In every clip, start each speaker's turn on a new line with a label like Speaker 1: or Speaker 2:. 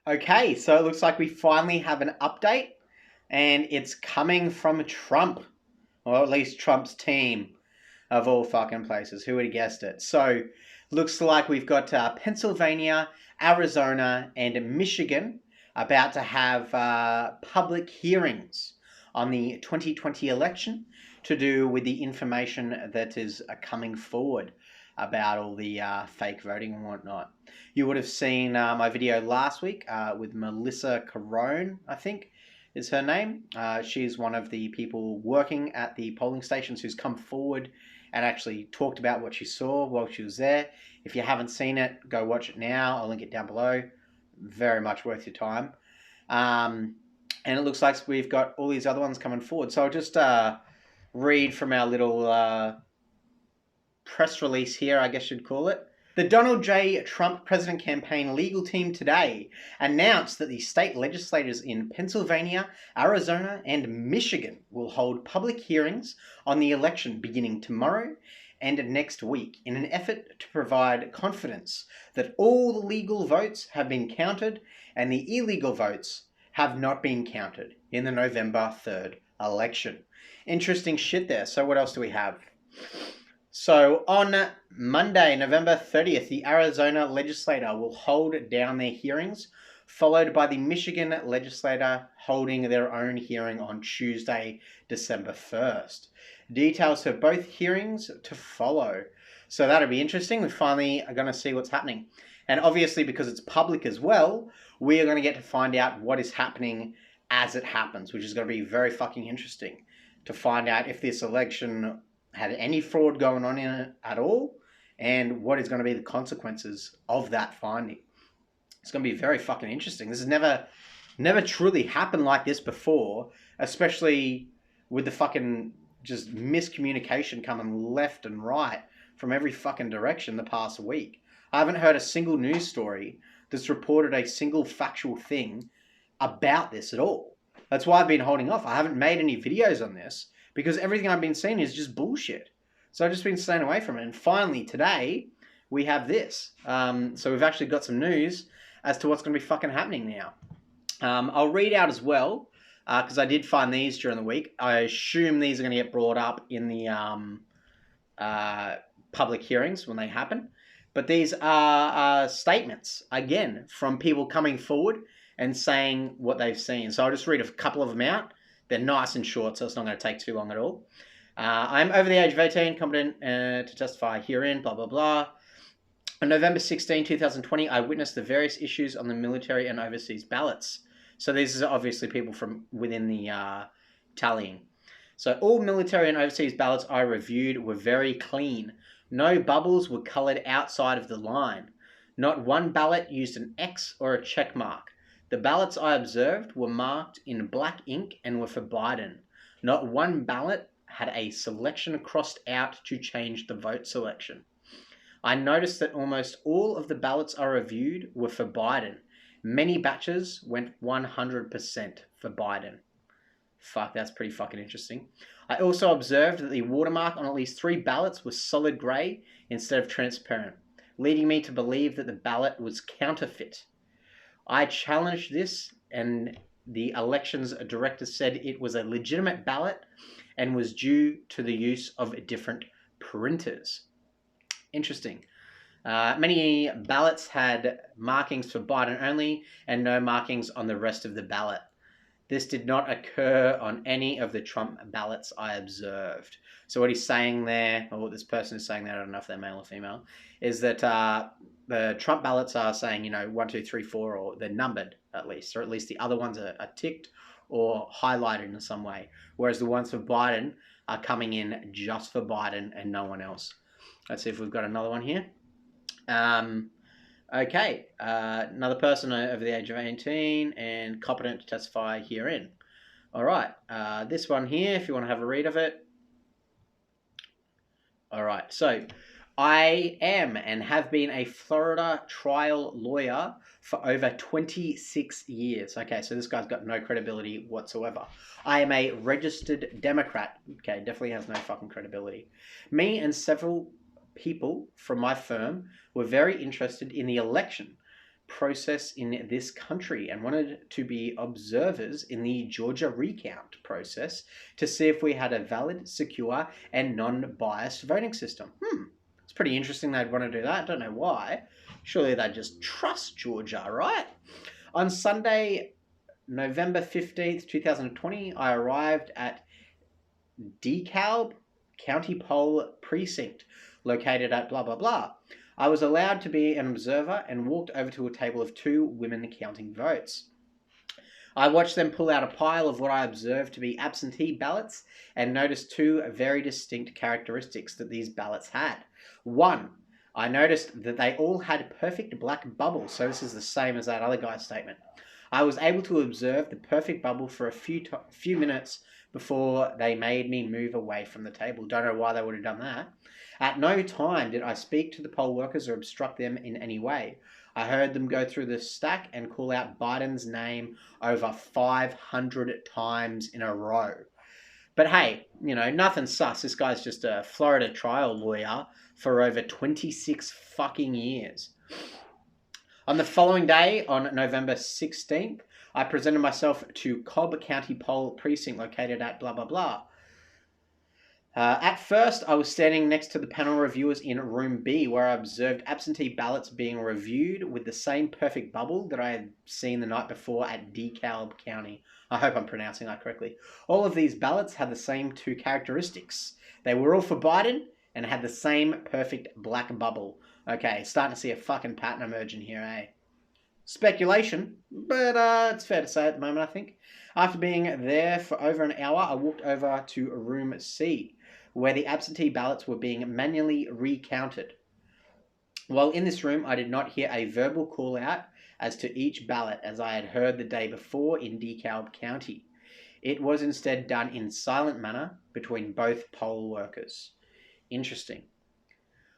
Speaker 1: Okay, so it looks like we finally have an update, and it's coming from Trump, or at least Trump's team, of all fucking places. Who would have guessed it? So, looks like we've got Pennsylvania, Arizona, and Michigan about to have public hearings on the 2020 election to do with the information that is coming forward about all the fake voting and whatnot. You would have seen my video last week with Melissa Carone, I think is her name. She's one of the people working at the polling stations who's come forward and actually talked about what she saw while she was there. If you haven't seen it, go watch it now. I'll link it down below. Very much worth your time. And it looks like we've got all these other ones coming forward. So I'll just read from our little press release here, I guess you'd call it. The Donald J. Trump president campaign legal team today announced that the state legislators in Pennsylvania, Arizona, and Michigan will hold public hearings on the election beginning tomorrow and next week in an effort to provide confidence that all the legal votes have been counted and the illegal votes have not been counted in the November 3rd election. Interesting shit there. So what else do we have? So on Monday, November 30th, the Arizona legislature will hold down their hearings, followed by the Michigan legislature holding their own hearing on Tuesday, December 1st. Details of both hearings to follow. So that'll be interesting. We finally are going to see what's happening. And obviously, because it's public as well, we are going to get to find out what is happening as it happens, which is going to be very fucking interesting to find out if this election had any fraud going on in it at all, and what is going to be the consequences of that finding. It's going to be very fucking interesting. This has never truly happened like this before, especially with the fucking just miscommunication coming left and right from every fucking direction the past week. I haven't heard a single news story that's reported a single factual thing about this at all. That's why I've been holding off. I haven't made any videos on this because everything I've been seeing is just bullshit. So I've just been staying away from it. And finally, today, we have this. So we've actually got some news as to what's going to be fucking happening now. I'll read out as well, because I did find these during the week. I assume these are going to get brought up in the public hearings when they happen. But these are statements, again, from people coming forward and saying what they've seen. So I'll just read a couple of them out. They're nice and short, so it's not going to take too long at all. I'm over the age of 18, competent to testify herein, blah, blah, blah. On November 16, 2020, I witnessed the various issues on the military and overseas ballots. So these are obviously people from within the tallying. So all military and overseas ballots I reviewed were very clean. No bubbles were coloured outside of the line. Not one ballot used an X or a check mark. The ballots I observed were marked in black ink and were for Biden. Not one ballot had a selection crossed out to change the vote selection. I noticed that almost all of the ballots I reviewed were for Biden. Many batches went 100% for Biden. Fuck, that's pretty fucking interesting. I also observed that the watermark on at least 3 ballots was solid grey instead of transparent, leading me to believe that the ballot was counterfeit. I challenged this, and the elections director said it was a legitimate ballot and was due to the use of different printers. Interesting. Many ballots had markings for Biden only and no markings on the rest of the ballot. This did not occur on any of the Trump ballots I observed. So what he's saying there, or what this person is saying there, I don't know if they're male or female, is that the Trump ballots are saying, 1, 2, 3, 4, or they're numbered at least, or at least the other ones are ticked or highlighted in some way. Whereas the ones for Biden are coming in just for Biden and no one else. Let's see if we've got another one here. Okay, another person over the age of 18 and competent to testify herein. All right, this one here, if you want to have a read of it. All right, so I am and have been a Florida trial lawyer for over 26 years. Okay, so this guy's got no credibility whatsoever. I am a registered Democrat. Okay, definitely has no fucking credibility. Me and several people from my firm were very interested in the election process in this country and wanted to be observers in the Georgia recount process to see if we had a valid, secure, and non-biased voting system. It's pretty interesting they'd want to do that. I don't know why. Surely they'd just trust Georgia, right? On Sunday, November 15th, 2020, I arrived at DeKalb County Poll Precinct, located at blah blah blah. I was allowed to be an observer and walked over to a table of 2 women counting votes. I watched them pull out a pile of what I observed to be absentee ballots and noticed 2 very distinct characteristics that these ballots had. 1, I noticed that they all had perfect black bubbles, so this is the same as that other guy's statement. I was able to observe the perfect bubble for a few minutes before they made me move away from the table. Don't know why they would have done that. At no time did I speak to the poll workers or obstruct them in any way. I heard them go through the stack and call out Biden's name over 500 times in a row. But hey, nothing sus. This guy's just a Florida trial lawyer for over 26 fucking years. On the following day, on November 16th, I presented myself to Cobb County Poll Precinct located at blah, blah, blah. At first, I was standing next to the panel reviewers in Room B, where I observed absentee ballots being reviewed with the same perfect bubble that I had seen the night before at DeKalb County. I hope I'm pronouncing that correctly. All of these ballots had the same 2 characteristics. They were all for Biden and had the same perfect black bubble. Okay, starting to see a fucking pattern emerging here, eh? Speculation, but it's fair to say at the moment, I think. After being there for over an hour, I walked over to Room C, where the absentee ballots were being manually recounted. While in this room, I did not hear a verbal call out as to each ballot as I had heard the day before in DeKalb County. It was instead done in silent manner between both poll workers. Interesting.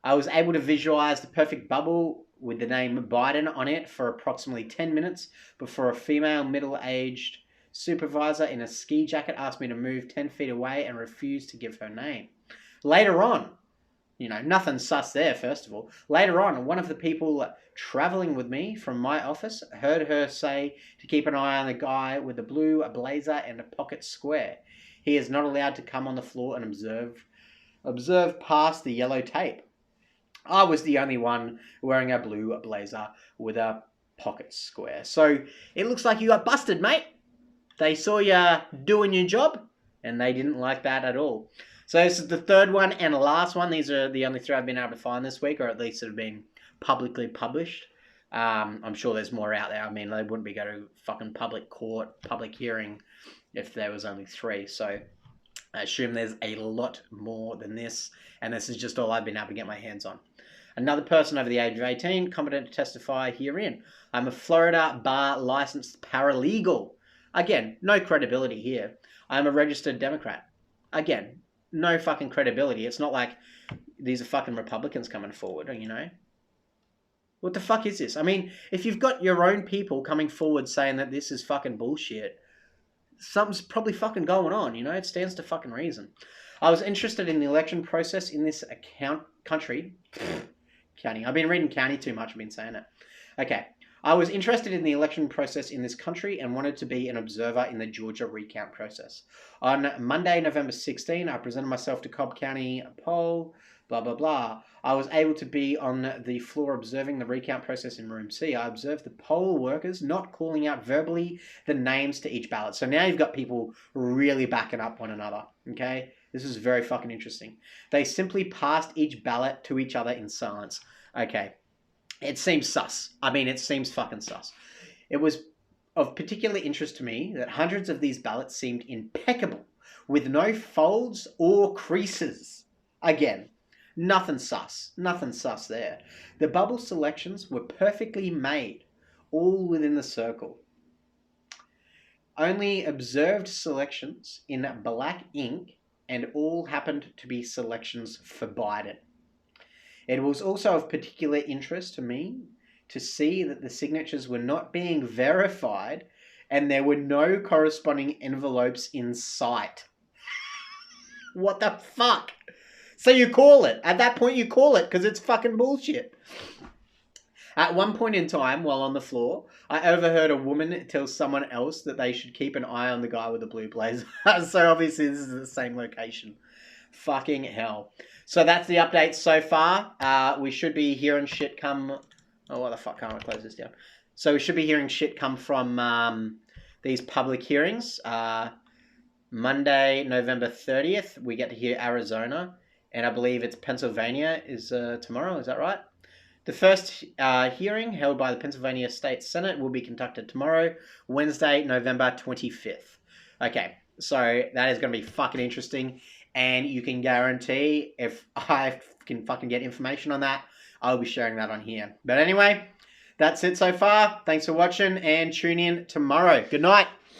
Speaker 1: I was able to visualize the perfect bubble with the name Biden on it for approximately 10 minutes before a female middle-aged supervisor in a ski jacket asked me to move 10 feet away and refused to give her name. Later on, nothing sus there, first of all. Later on, one of the people traveling with me from my office heard her say to keep an eye on the guy with the blue blazer and a pocket square. He is not allowed to come on the floor and observe past the yellow tape. I was the only one wearing a blue blazer with a pocket square. So it looks like you got busted, mate. They saw you doing your job, and they didn't like that at all. So this is the 3rd one and the last one. These are the only 3 I've been able to find this week, or at least that have been publicly published. I'm sure there's more out there. I mean, they wouldn't be going to fucking public court, public hearing if there was only 3. So I assume there's a lot more than this, and this is just all I've been able to get my hands on. Another person over the age of 18, competent to testify herein. I'm a Florida bar licensed paralegal. Again, no credibility here. I'm a registered Democrat. Again, no fucking credibility. It's not like these are fucking Republicans coming forward, What the fuck is this? I mean, if you've got your own people coming forward saying that this is fucking bullshit, something's probably fucking going on, It stands to fucking reason. I was interested in the election process in this country. County. I've been reading county too much. I've been saying it. Okay. I was interested in the election process in this country and wanted to be an observer in the Georgia recount process. On Monday, November 16, I presented myself to Cobb County Poll, blah, blah, blah. I was able to be on the floor observing the recount process in Room C. I observed the poll workers not calling out verbally the names to each ballot. So now you've got people really backing up one another, okay? This is very fucking interesting. They simply passed each ballot to each other in silence. Okay. It seems sus. I mean, it seems fucking sus. It was of particular interest to me that hundreds of these ballots seemed impeccable, with no folds or creases. Again, nothing sus. Nothing sus there. The bubble selections were perfectly made, all within the circle. Only observed selections in black ink, and all happened to be selections for Biden. It was also of particular interest to me to see that the signatures were not being verified and there were no corresponding envelopes in sight. What the fuck? So you call it. At that point you call it because it's fucking bullshit. At one point in time, while on the floor, I overheard a woman tell someone else that they should keep an eye on the guy with the blue blazer. So obviously this is the same location. Fucking hell. So that's the update so far. We should be hearing shit come... Oh, why the fuck can't I close this down? So we should be hearing shit come from these public hearings. Monday, November 30th, we get to hear Arizona. And I believe it's Pennsylvania is tomorrow. Is that right? The first hearing, held by the Pennsylvania State Senate, will be conducted tomorrow, Wednesday, November 25th. Okay, so that is going to be fucking interesting. And you can guarantee if I can fucking get information on that, I'll be sharing that on here. But anyway, that's it so far. Thanks for watching and tune in tomorrow. Good night.